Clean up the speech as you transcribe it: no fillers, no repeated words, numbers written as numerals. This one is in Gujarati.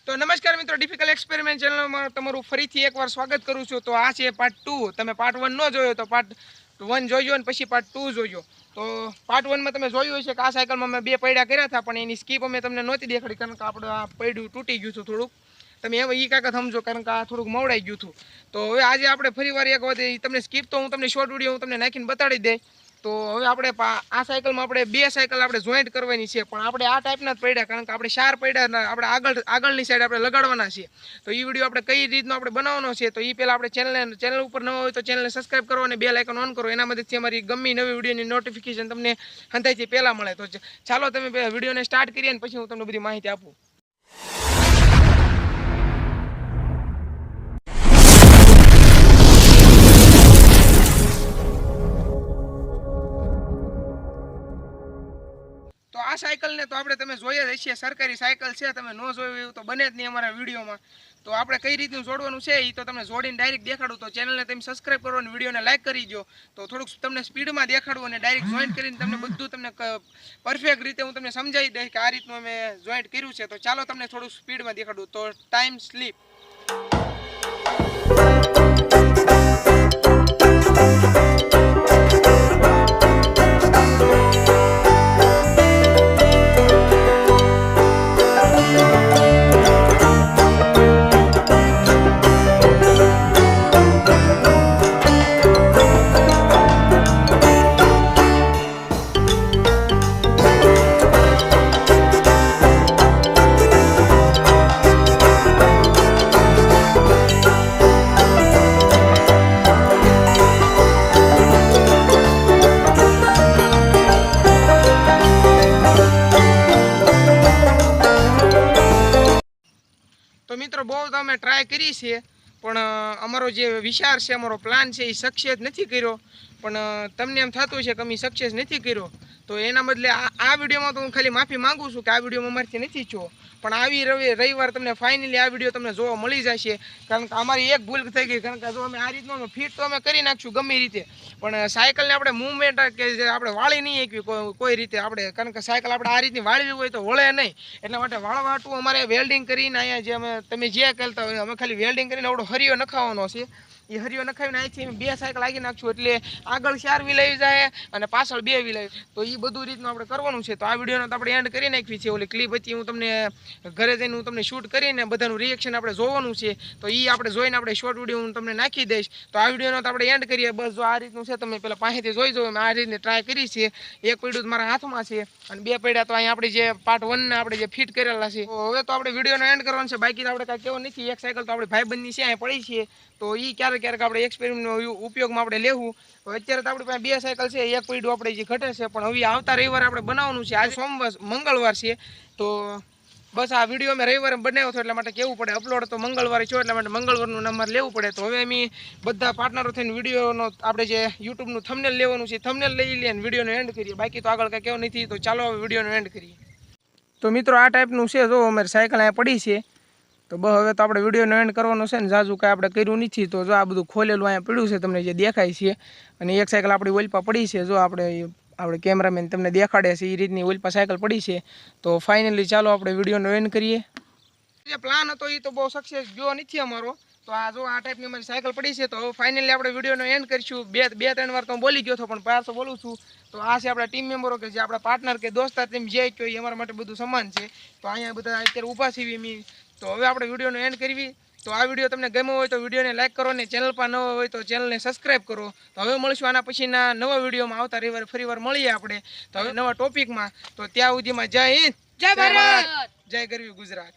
તો નમસ્કાર મિત્રો, ડિફિકલ્ટ એક્સપેરિમેન્ટ ચેનલમાં તમારું ફરીથી એકવાર સ્વાગત કરું છું. તો આ છે પાર્ટ 2. તમે પાર્ટ 1 ન જોયો તો પાર્ટ 1 જોઈજો અને પછી પાર્ટ 2 જોઈજો. તો પાર્ટ 1 માં તમે જોયું હશે કે આ સાયકલમાં મેં 2 પૈડા કર્યા હતા, પણ એની સ્કીપ અમે તમને નહોતી દેખાડી કારણ કે આપણે આ પૈડું તૂટી ગયું હતું થોડુંક. તમે હવે એ કાકા સમજો કારણ કે આ થોડુંક મવડાઈ ગયું હતું. તો હવે આજે આપણે ફરીવાર એક વખત તમને સ્કીપ તો હું તમને શોર્ટ વિડીયો હું તમને નાખીને બતાડી દે. તો હવે આપણે આ સાયકલમાં આપણે 2 સાયકલ આપણે જોઈન્ટ કરવાની છે, પણ આપણે આ ટાઈપના જ પડ્યા કારણ કે આપણે 4 પડ્યા આપણે આગળની સાઈડ આપણે લગાડવાના છે. તો એ વિડીયો આપણે કઈ રીતનો આપણે બનાવવાનો છે તો એ પહેલાં આપણે ચેનલ ઉપર ન હોય તો ચેનલને સબસ્ક્રાઈબ કરો અને બેલ આઇકન ઓન કરો. એના મદદથી અમારી ગમે નવી વિડીયોની નોટિફિકેશન તમને હંતાઈથી પહેલાં મળે. તો ચાલો તમે વિડીયોને સ્ટાર્ટ કરીએ અને પછી હું તમને બધી માહિતી આપું. તો આ સાયકલને તો આપણે તમે જોઈએ જ હશે, સરકારી સાયકલ છે, તમે ન જોયું એવું તો બને જ નહીં અમારા વિડીયોમાં. તો આપણે કઈ રીતનું જોડવાનું છે એ તો તમને જોડીને ડાયરેક્ટ દેખાડું. તો ચેનલને તમે સબસ્ક્રાઈબ કરો અને વિડીયોને લાઈક કરી દો. તો થોડુંક તમને સ્પીડમાં દેખાડું અને ડાયરેક્ટ જોઈન્ટ કરીને તમને બધું તમને પરફેક્ટ રીતે હું તમને સમજાવી દઈશ કે આ રીતનું અમે જોઈન્ટ કર્યું છે. તો ચાલો તમને થોડું સ્પીડમાં દેખાડું. તો ટાઈમ સ્લીપ. તો મિત્રો બહુ તો અમે ટ્રાય કરી છે, પણ અમારો જે વિચાર છે, અમારો પ્લાન છે એ સક્સેસ નથી કર્યો. પણ તમને એમ થતું છે કે અમે સક્સેસ નથી કર્યો, તો એના બદલે આ વિડીયોમાં તો હું ખાલી માફી માંગુ છું કે આ વિડીયોમાં અમારથી નથી થયો. પણ આવી રવિવાર તમને ફાઇનલી આ વિડીયો તમને જોવા મળી જશે. કારણ કે અમારી એક ભૂલ થઈ ગઈ, કારણ કે જો અમે આ રીતનું ફિટ તો અમે કરી નાખશું ગમે રીતે, પણ સાયકલને આપણે મૂવમેન્ટ કે જે આપણે વાળી નહીં શકવી કોઈ રીતે આપણે, કારણ કે સાયકલ આપણે આ રીતની વાળવી હોય તો વળે નહીં. એટલા માટે વાળવાટું અમારે વેલ્ડિંગ કરીને અહીંયા જે તમે જે કરતા હોય અમે ખાલી વેલ્ડિંગ કરીને આવડો હરિયો નખાવાનો છે. એ હરિયો નખાવીને અહીંથી 2 સાયકલ આગી નાખશું એટલે આગળ 4 વ્હીલ આવી જાય અને પાછળ 2 વ્હીલ આવી. તો એ બધું રીતનું આપણે કરવાનું છે. તો આ વિડીયોનો તો આપણે એન્ડ કરી નાખવી છે. ઓલી ક્લિપ હતી હું તમને ઘરે જઈને હું તમને શૂટ કરીને બધાનું રિએક્શન આપણે જોવાનું છે. તો એ આપણે જોઈને આપણે શોર્ટ વિડીયો હું તમને નાખી દઈશ. તો આ વિડીયોનો તો આપણે એન્ડ કરીએ. બસ જો આ રીતનું છે, તમે પહેલાં પાસેથી જોઈ જાઓ. મેં આ રીતની ટ્રાય કરી છે. એક પૈડું મારા હાથમાં છે અને 2 પૈડા તો અહીંયા આપણે જે પાર્ટ 1 આપણે જે ફિટ કરેલા છે. તો હવે તો આપણે વિડીયોનો એન્ડ કરવાનો છે. બાકી તો આપણે કાંઈ કેવું નથી. એક સાયકલ તો આપણે ભાઈબંધની છે અહીંયા પડી છે, તો એ ક્યારેક આપણે એક્સપેરિમેન્ટનો ઉપયોગમાં આપણે લેવું. તો અત્યારે તો આપણી પાસે 2 સાયકલ છે, એક પૈડું આપણે જે ઘટે છે, પણ હવે આવતા રવિવારે આપણે બનાવવાનું છે. આજે મંગળવાર છે, તો બસ આ વિડીયો મેં રવિવારે બનાવ્યો હતો એટલા માટે કેવું પડે. અપલોડ તો મંગળવારે છો એટલા માટે મંગળવારનું નંબર લેવું પડે. તો હવે અમે બધા પાર્ટનરો થઈને વિડીયોનો આપણે જે યુટ્યુબનું થંબનેલ લેવાનું છે, થંબનેલ લઈ લઈએ અને વિડીયોનો એન્ડ કરીએ. બાકી તો આગળ કાંઈ કેવું નથી. તો ચાલો હવે વિડીયોનો એન્ડ કરીએ. તો મિત્રો આ ટાઈપનું છે, જો અમારી સાયકલ અહીંયા પડી છે. તો બસ હવે તો આપણે વિડીયોનો એન્ડ કરવાનો છે ને, જાજુ કાંઈ આપણે કર્યું નથી. તો જો આ બધું ખોલેલું અહીંયા પડ્યું છે તમને જે દેખાય છે, અને એક સાયકલ આપણી ઓલપા પડી છે. જો આપણે કેમેરામેન તમને દેખાડે છે એ રીતની ઓલપા સાયકલ પડી છે. તો ફાઇનલી ચાલો આપણે વિડીયોનો એન્ડ કરીએ. જે પ્લાન હતો એ તો બહુ સક્સેસ ગયો નથી અમારો. તો આ જો આ ટાઈપની અમારી સાયકલ પડી છે. તો હવે ફાઇનલી આપણે વિડીયોનો એન્ડ કરીશું. 2-3 વાર તો હું બોલી ગયો હતો, પણ પાછો બોલું છું. તો આ છે આપણા ટીમ મેમ્બરો કે જે આપણા પાર્ટનર કે દોસ્તાર તેમ જે કહો એ અમારા માટે બધું સમાન છે. તો અહીંયા બધા અત્યારે ઊભા છીએ અમે. તો હવે આપણે વિડીયોનો એન્ડ કરવી. તો આ વિડીયો તમને ગમ્યો હોય તો વિડીયોને લાઈક કરો ને ચેનલ પર નવા હોય તો ચેનલને સબસ્ક્રાઈબ કરો. તો હવે મળીશું આના પછીના નવા વિડીયોમાં. આવતા રવિવારે ફરીવાર મળીએ આપણે તો હવે નવા ટોપિકમાં. તો ત્યાં સુધીમાં જય હિન્દ, જય ભારત, જય ગરવી ગુજરાત.